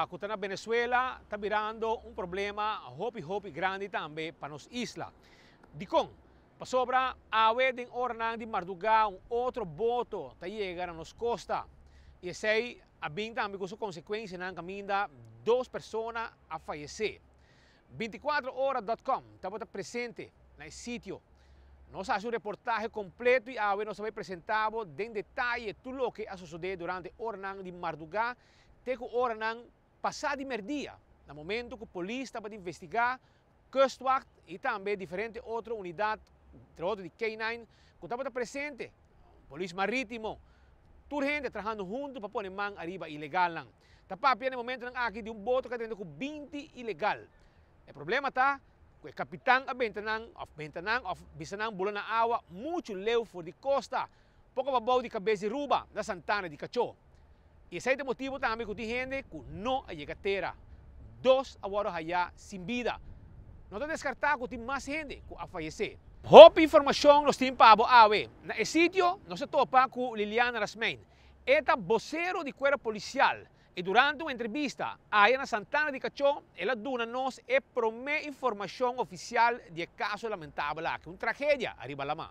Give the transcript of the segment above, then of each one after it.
agua que está na Venezuela está virando um problema hopi grande também para nos isla. Dicon, para sobra awe den ornang de Marduga outro boto está chegando nos costa. E sei a bem também com sua consequência na caminha 2 pessoas a falecer. 24horas.com está presente no sítio. Nós fazemos um reportagem completo e agora nós vamos apresentar em detalhe tudo o que a suceder durante o ornang de Marduga, até que o ornang passar de merdia, no momento que a polícia estava a investigar, Kustwacht e também diferentes outras unidades, de K9, que estavam presentes, polícia marítimo, toda gente trabalhando junto para pôr mão arriba ilegal. Tapapia no momento aqui de boto que tem com 20 ilegal. O problema está que o capitão a bentanang of bisanang bulan na awa, muito leu for de costa, pouco babaw de cabeça de ruba na Santana de Cacho. E esse é o motivo também que tem gente que não a chegatera. 2 agora já sem vida. Não está descartado que tem mais gente que a falecer. Hope informação nós temos para a awe. Na sítio, nós topa com Liliana Rasmain. Esta vocero de cuerpo policial. E durante uma entrevista aí na Santana de Cacho, ela dona-nos e promete informação oficial de caso lamentável aqui, uma tragédia arriba lá.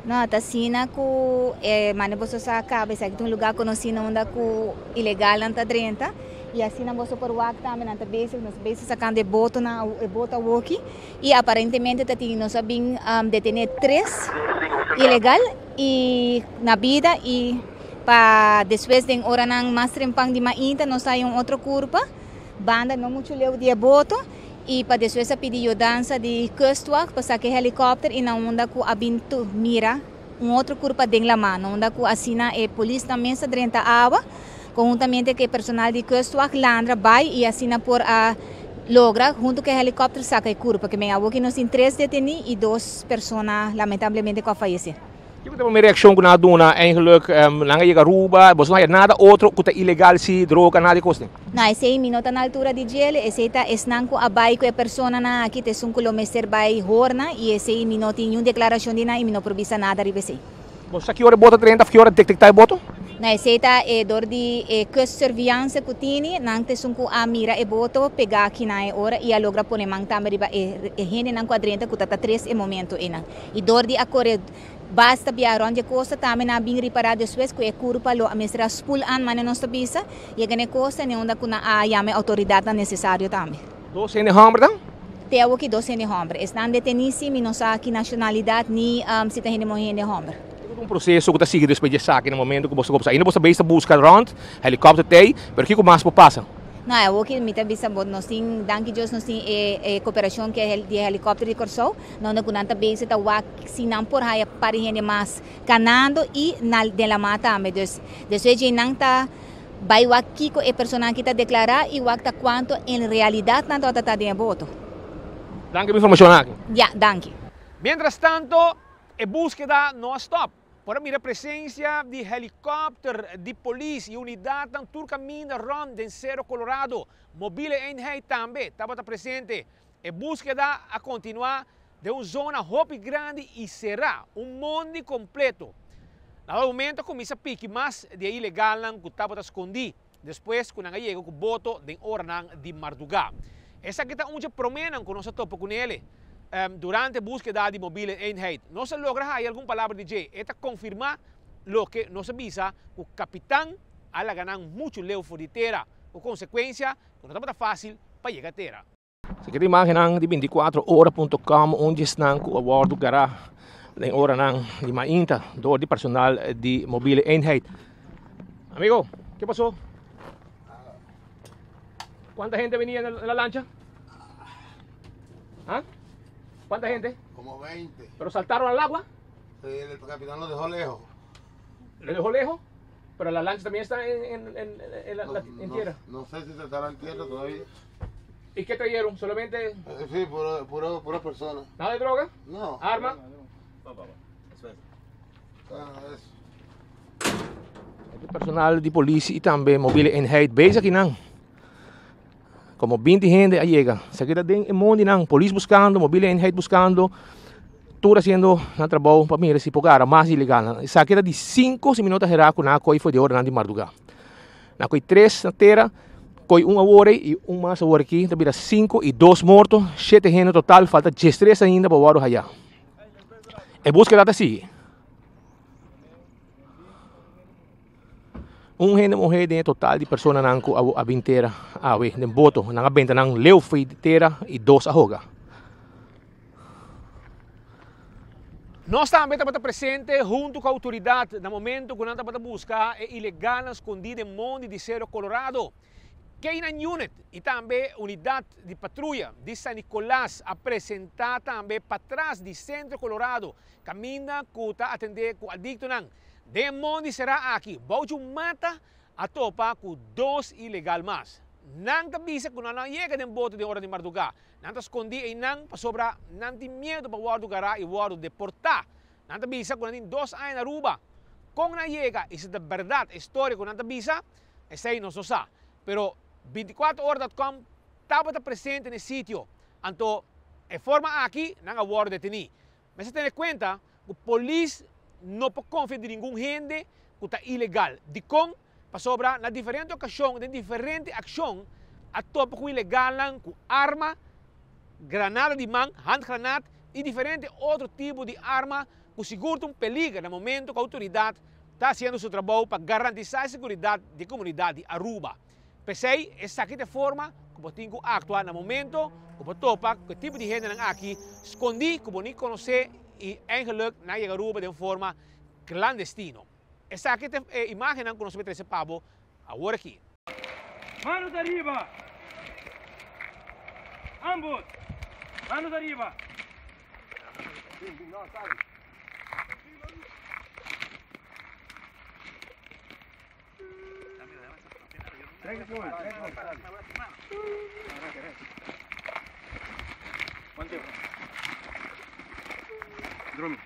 Não, tá sina ku mane boso sa cabeça que um lugar conhecido onde ku ilegal anta drenta e assim na boso por wak também anta base sacando de boto na bota walkie e aparentemente tá tinha nós sabem detener 3 ilegal e na vida e para depois de hora nang mais trempang de mainta nós sai outra curva banda não muito leu de boto e para depois a pedir dança de Kustwacht para sacar helicóptero e na onda com abinto mira outra curva de la mano onde com assina e polícia também se drenta água conjuntamente com o personal de Kustwacht landra vai e assina por a logra junto com o helicóptero saca a curva que me água que nós tem 3 detenidos e 2 pessoas lamentavelmente que falecer. Je moet een reactie kunnen doen, eigenlijk, lang je Aruba, bos não é nada outro que é ilegal se droga nada costa. Não, esse aí minuto na altura de gel, esse aí tá esnanco a bairro que a pessoa na aqui te um quilômetro vai horna e esse aí minuto em uma declaração de na e não provisa nada de você. Você que hora bota 30, que hora detectar boto? Não, esse aí tá dor de surveillance que tem, não te um a mira e boto pegar aqui na hora e a logra pôr mão também riba e gente na quadrenta que tá 3 momento ina e dor de acorre basta biar onde costa também na bem reparado depois que é curva lo a mestra spool an mane não sabisa e a gane costa ne onda kuna a yame autoridade necessário também. 12 de hambre dan? Te hago que 12 de hambre. Estão detenidos e não sabe que nacionalidade nem se tem morrer de hambre. Um processo que está seguindo depois de saque no momento que você começa. Ainda você basta buscar round, helicóptero tem, mas o que mais passa? Não, eu que me também bot nós tem, danke Deus nós tem cooperação que é de helicóptero de Corsou, não na kunanta base tá wak sinam por aí para gente mais canando e na de la mata também. Depois de não tá vai wak kiko e persona que tá declarar e wak tá quanto em realidade não tá de voto. Danke pela informação aqui. Ja, danke. Mientras tanto, a búsqueda não stop. Por mira a presença de helicóptero de polícia e unidade em todo caminho rond em Cerro Colorado. Mobile Eenheid também estava presente. A búsqueda a continuar de uma zona hopi grande e será mundo completo. No momento começa a pique mais de ilegal que estava escondido. Depois, quando chega com o boto de ornang de Marduga. Essa aqui está onde promenem que nós topa com ele. Durante a búsqueda de mobile Eenheid. No se logra hay alguna palabra de J. Esta confirma lo que nos avisa que el capitán ha ganado mucho leo por de terra. Con consecuencia, no está fácil para llegar a terra. Se quer imaginar de 24horas.com onde estão com o bordo gará em hora de mainta do personal de mobile Eenheid. Amigo, ¿qué pasó? ¿Cuánta gente venía en la lancha? ¿Ah? ¿Cuánta gente? Como 20. ¿Pero saltaron al agua? Sí, el capitán lo dejó lejos. ¿Lo dejó lejos? Pero la lancha también está en tierra. No sé si se estará en tierra todavía. ¿Y qué trajeron? ¿Solamente? Sí, pura persona. ¿Nada de droga? No. ¿Arma? Eso. El personal de policía y también mobile Eenheid bezig in. Como 20 gente llega. Se queda en mundo en policía buscando, mobile Eenheid buscando. Todo haciendo un trabajo para mirar si pogar más ilegal. Se queda de 5 minutos era con a coi foi de hora de Marduga. Na coi 3 na terra Coi um agora e um mais agora aqui, também 5 e 2 mortos, 7 gente total, falta 13 ainda para o lado allá. É busca data assim. Gente morrer dentro total de pessoas nanco a inteira, nem boto, nang benta nang leu foi inteira e 2 ahoga. Nós também estamos presentes junto com a autoridade no momento que nós estamos buscando é ilegal escondido em Monte de Cerro Colorado. Canine Unit e também unidade de patrulha de San Nicolás apresentar também para trás de Centro Colorado. Caminha cuta atender com adicto não. De Monte será aqui. Bauju mata a topa com 2 ilegal mais. Não te bisa que não chega em bote de hora de madrugada. Não te escondi e não para sobra. Não tem medo para guardo gará e guardo deportar. Não te bisa que não tem 2 anos na Aruba. Kung não chega, isso é verdade histórico. Não te bisa, esse aí não se sabe. Pero 24horas.com estava presente no sítio. Então, a forma aqui, não é guardo detenido. Mas você tem em conta que a polícia não pode confiar em nenhum gente que está ilegal. De com, para sobra, na diferente ocasião, em diferente ação, a topa com ilegal, com arma, granada de mão, hand granada e diferente outro tipo de arma que segura um perigo no momento que a autoridade está fazendo seu trabalho para garantizar a segurança da comunidade de Aruba. Pensei, essa aqui é a forma que eu tenho que actuar no momento que eu topa que tipo de gente aqui escondi, que eu não conhecer e eigenlijk na Aruba de forma clandestina. Essa aqui é a imagem que nós vamos pavo agora aqui. Manos arriba! Ambos! Manos arriba! Drumi.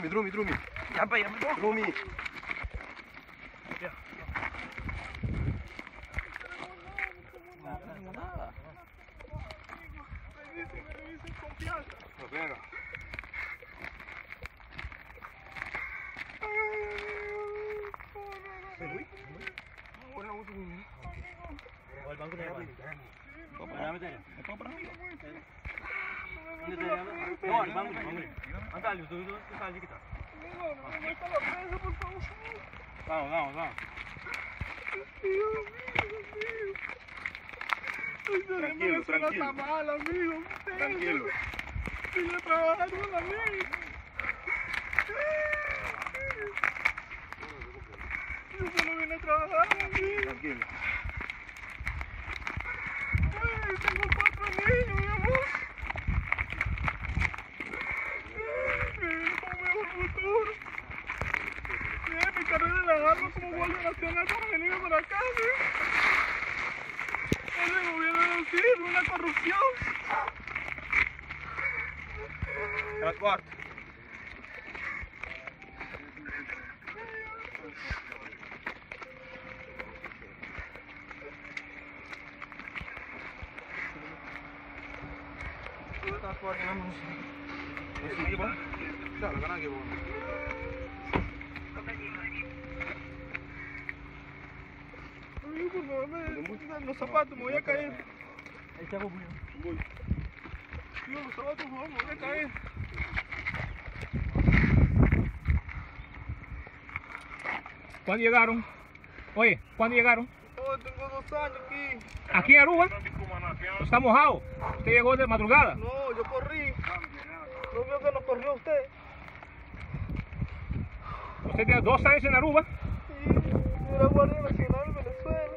Drumi. Vamos. Tranquilo. Sigue trabajando con la mía. Yo solo vine a trabajar, amigo. Tranquilo. Tengo 4 niños, mi amor. Vivir con un mejor futuro. Mi carrera en la arma como guardia nacional para venir para acá, el gobierno no sirve, una corrupción. Transporte. Transporte, vamos. Claro, ganan que bueno. Amigo, por favor, me los zapatos, me voy a caer. Ahí está, voy. Dios, los zapatos, por favor, me voy a caer. ¿Cuándo llegaron? Oye, ¿cuándo llegaron? Oh, tengo 2 años aquí. ¿Aquí en Aruba? ¿Está mojado? ¿Usted llegó de madrugada? No, yo corrí. No veo que no corrió usted. ¿Usted tiene 2 años en Aruba? Sí, yo era guardia nacional en Venezuela.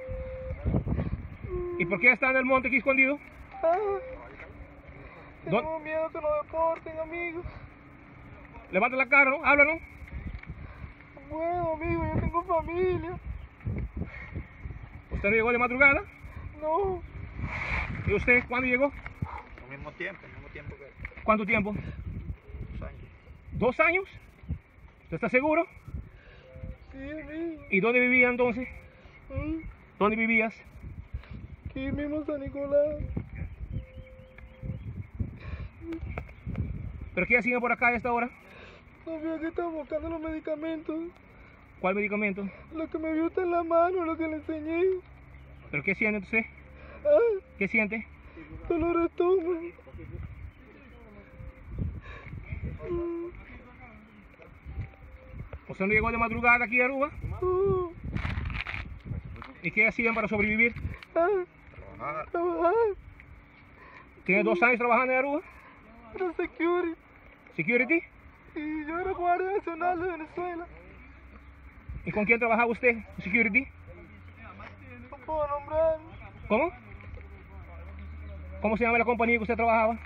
¿Y por qué está en el monte aquí escondido? Tengo miedo que lo deporten, amigos. Levanta la cara, ¿no? Habla, ¿no? Bueno, amigo, yo tengo familia. ¿Usted no llegó de madrugada? No. ¿Y usted cuándo llegó? Al mismo tiempo que él. ¿Cuánto tiempo? 2 años. 2 años? ¿Usted está seguro? Sí, amigo. ¿Y dónde vivía entonces? ¿Dónde vivías? Aquí mismo en San Nicolás. ¿Pero qué hacían por acá a esta hora? No vio que estaba buscando los medicamentos. ¿Cuál medicamento? Lo que me vio está en la mano, lo que le enseñé. ¿Pero qué hacían entonces? ¿Qué siente? Dolor de estómago. ¿Usted no llegó de madrugada aquí a Aruba? ¿Y qué hacían para sobrevivir? Trabajar. ¿Tiene 2 años trabajando en Aruba? Era security. ¿Security? Y yo era guardia nacional de Venezuela. ¿Y con quién trabajaba usted? ¿Security? No puedo nombrar. ¿Cómo? ¿Cómo se llama la compañía que usted trabajaba?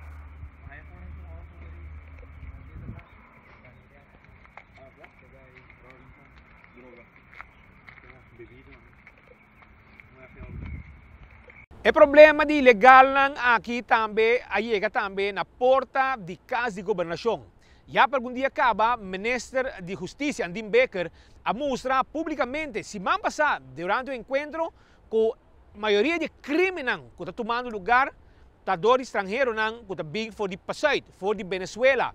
O problema de ilegal lang aqui também chega também na porta de casa de governação. Já para algum dia acaba, ministro de Justiça, Andim Becker, a mostrar publicamente, se man passar durante o encontro, que a maioria de crimes que está tomando lugar, está do estrangeiro que está bem for de passado, for de Venezuela.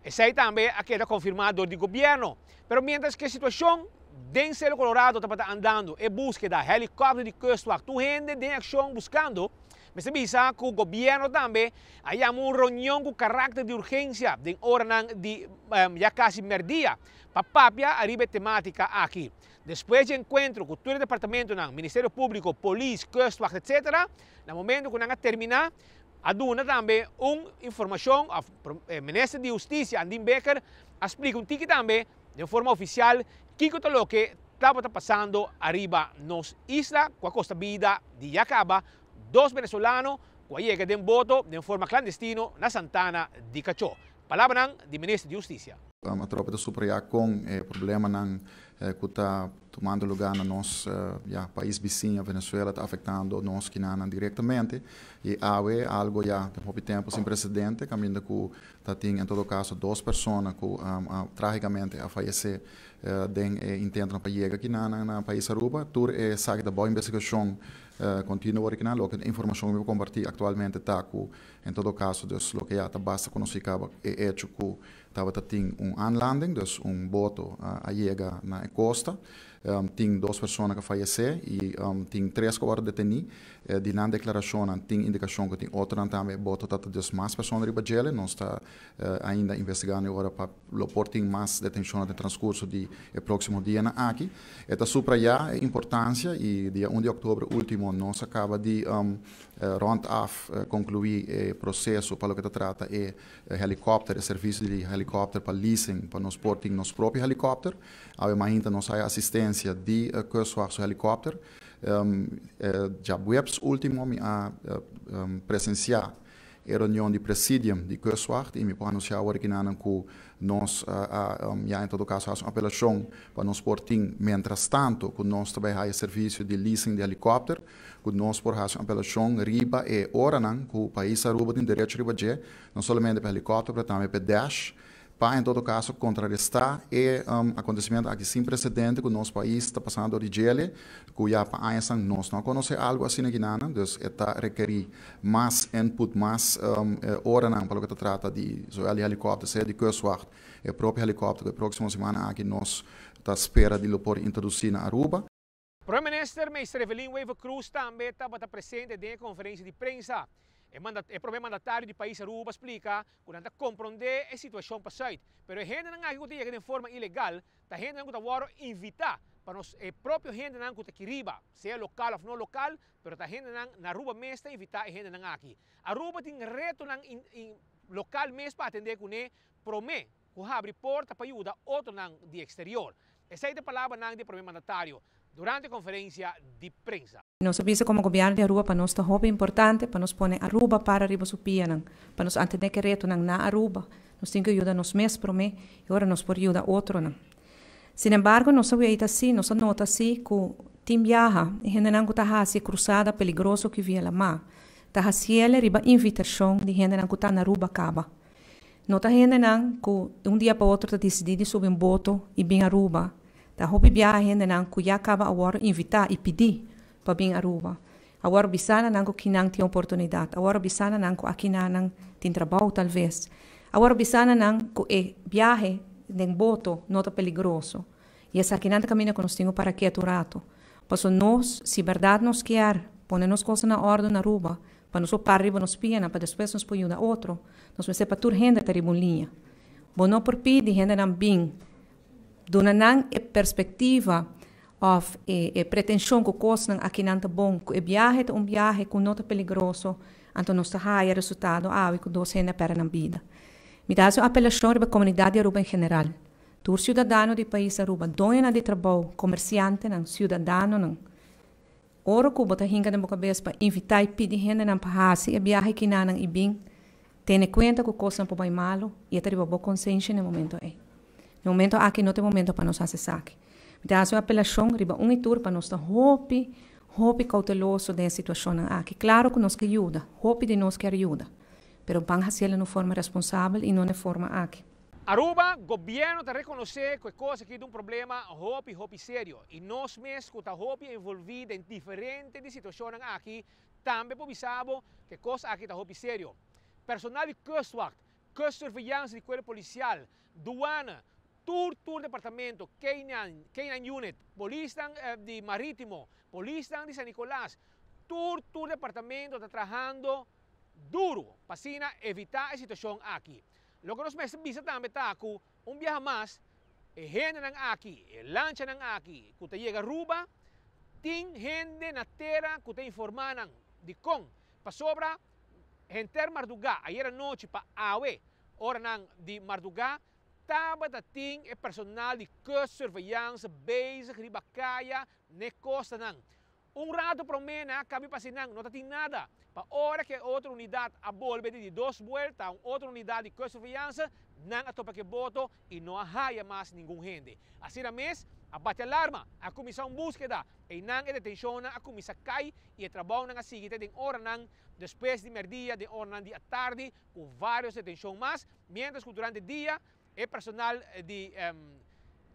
Esse aí também é confirmado do governo. Mas mientras que a situação dentro do Colorado está andando e búsqueda helicóptero de Kustwacht, tu gente em ação buscando, mas avisa que o governo também há uma reunião com caráter de urgência de hora de já quase meio-dia para papia arriba temática aqui. Depois de encontro com todo o departamento, Ministério Público, Polícia, Kustwacht, etc., no momento que nós terminar, aduna também uma informação ao Ministro de Justiça, Andim Becker, explica também de forma oficial que o que estava passando arriba nos isla com a costa vida de Jacaba, 2 venezuelanos que chegam de voto de forma clandestina na Santana de Cachó. Palavra do Ministro de Justiça. A tropa de superar com o problema que está tomando lugar no nosso país vizinho, Venezuela, está afetando nós que não diretamente. E há algo já de pouco tempo sem precedente, caminho que está tendo, em todo caso, 2 pessoas que tragicamente a falecer intentam para chegar aqui no país Aruba. Tur é sabe da boa investigação continua aqui na local. A informação que eu compartilho atualmente está com, em todo caso, o que já está basta conhecer é hecho que estava tendo anlanding, dus boto a chega na costa. Tem 2 pessoas que faleceram e tem 3 que foram detenidos. De na declaração tem indicação que tem outra também boto tata dus mais pessoas riba gele. Nós está ainda investigando agora para o tem mais detenção no transcurso de próximo dia aqui. Esta supra já a importância e dia 1 de outubro último nós acaba de rond af concluir o processo para o que se trata helicóptero, serviço de helicóptero para leasing, para nós porting nos próprios helicópteros. Ainda nós há assistência de Kustwacht helicóptero. Já webs último a presenciar a reunião de presidium de Kustwacht e me pode anunciar agora que nós já em todo caso fazemos uma apelação para nós porting, mientras tanto que nós também há serviço de leasing de helicóptero, que nós por fazer uma apelação riba e hora que o país Aruba tem direito riba de não somente para helicóptero, mas também para dash, para, em todo caso, contrarrestar o acontecimento aqui sem precedente que o nosso país está passando de gele, que já para anos nós não conhecemos algo assim aqui, então está requerir mais input, mais hora para o que se trata de helicóptero, seja de Kustwacht, o próprio helicóptero, que a próxima semana aqui nós está espera de por introduzir na Aruba. O Primeiro-Ministro, Mr. Evelyn Weaver Cruz, também estava presente na conferência de imprensa. O primeiro mandatário do país Aruba explica que não compreende a situação passada. Mas a gente não chega de forma ilegal, a gente não está invitar para nós, a própria gente não está aqui, seja local ou não local, mas a gente na Aruba mesmo invitar a gente não aqui. Aruba tem reto local mesmo para atender com ele, promete que abre porta para ajudar outro de exterior. Essa é a palavra do primeiro mandatário durante a conferência de prensa. Nós sabemos como governo de Aruba para nós é muito importante, para nós pôr Aruba para arriba supia, para nós entender que reto na Aruba, nós temos que ajudar nós mesmos, promete, e agora nós podemos ajudar outro. Sin embargo, nós sabemos assim, nós notamos assim que tem viaja, e gente não está assim cruzada peligroso que via lá mar, está assim riba invitação de gente não está na Aruba acaba. Nota gente não que dia para outro está decidido subir boto e vir a Aruba. Da hobi viaje nan ku ya acaba agora invitar e pedir para vir a Aruba. Agora bisana nan que não tem oportunidade. Agora bisana nan que aqui não tem trabalho talvez. Agora bisana nan que viaje nem boto nota peligroso. E essa aqui não caminha que nós temos para que aturato. Pois nós, se verdade nos quer Pone nos cosas na ordem na Aruba, para nos para arriba nos piana, para depois nos pôr a outro. Nos vai ser para tur gente ter linha. Bono por pidi gente não bem. Dona não é perspectiva of pretensão que coisa aqui não tá bom. É viagem com nota peligroso. Então nós tá há resultado e com dois gente para na vida. Me dá uma apelação para a comunidade Aruba em geral. Tur cidadano do país Aruba, dona de trabalho, comerciante, não, cidadano não. Ora que bota hinga na boca cabeça para invitar e pedir gente na pahasi e viagem que não e bem, tem conta que coisa não pode malo e até boa consciência no momento aí. No momento aqui não tem momento para nós acessar. Me dá uma apelação riba e tour para nós hope cauteloso da situação aqui. Claro que nos que ajuda, hope de nós que ajuda, pero vamos fazer de forma responsável e não de forma aqui. Aruba, governo está reconhecer que coisa aqui é problema hopi sério. E nós mesmos que está hopi envolvido em diferentes situações aqui, também podemos que coisa aqui está hopi sério. Personal de Kustwacht, Kustsurveillance de Corpo Policial, Duana, Tour Departamento, K9 Unit, Polícia de Marítimo, Polícia de San Nicolás, Tour Departamento está trabalhando duro para evitar a situação aqui. Lo que nós mesmos também está com viaje mais, gente aqui, lancha aqui, que chega a Aruba, tem gente na terra que te informando de como, para sobra, gente Mardugá, ayer noite para Awe, hora de Mardugá, estava tem personal de Kustsurveillance, bezig, ribacaia, na costa. Rato para mim, cabe para não tem nada. Para hora que outra unidade a volve de 2 vueltas, outra unidade de Kustsurveillance, não atopa que boto e não há mais ninguém gente. Assim mesmo, abate alarma, a comissão búsqueda, e não é detenção, a comissão cai e trabalho na seguinte de hora depois de meio-dia, de hora de tarde, com várias detenções mais, mientras que durante o dia, o personal de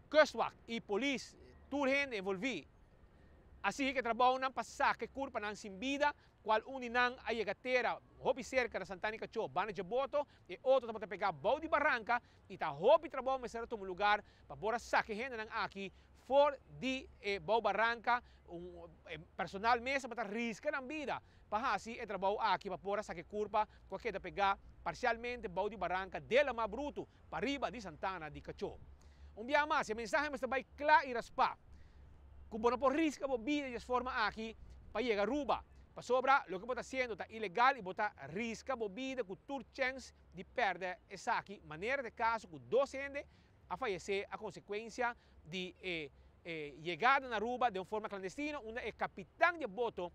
Kustwacht e polícia, tudo gente envolvido. Assim que trabalham para saque curva ng simbida, qual uninang ay gatera, hopi cerca da Santana Cacho, bana de boto, e outro para pegar bau de barranca, e ta hopi trabalho mas certo lugar para bora saque gente ng aqui, for de bau barranca, personal mesa para riscar ng vida, para assim é trabalho aqui para bora saque curva, qualquer da pegar parcialmente bau de barranca, dela mais bruto, para riba de Santana de Cacho. Dia mais, a mensagem mas também clara e raspa. Kung bono por risca bo vida de forma aqui para chegar a Aruba. Para sobra, lo que bota haciendo está ilegal e bota risca bo vida com tur chance de perder essa aqui. Maneira de caso com 2 gente a falecer a consequência de chegada na Aruba de forma clandestina, onde o capitão de boto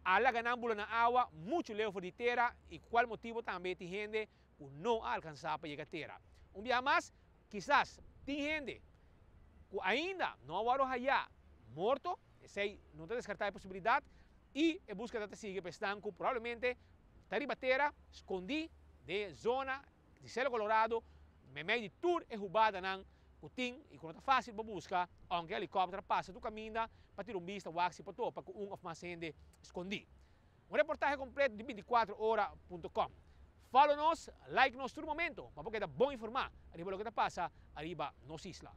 ala ganambula na água, muito leu de terra e qual motivo também tem gente que não alcançar para chegar a terra. Dia mais, quizás tem gente que ainda não aguardo allá morto, sei, não está descartada a possibilidade, e a busca da sigue pestanco, provavelmente, tariba terra, escondi de zona de Cerro Colorado, meio de tour e rubada ng kuting, e quando está fácil para buscar, aunque helicóptero passa do caminho, para ter vista, waxi, para topa, com of mais gente escondi. Reportaje completo de 24horas.com. Follow-nos, like-nos todo momento, para porque é bom informar, arriba lo que está passa, arriba nos isla.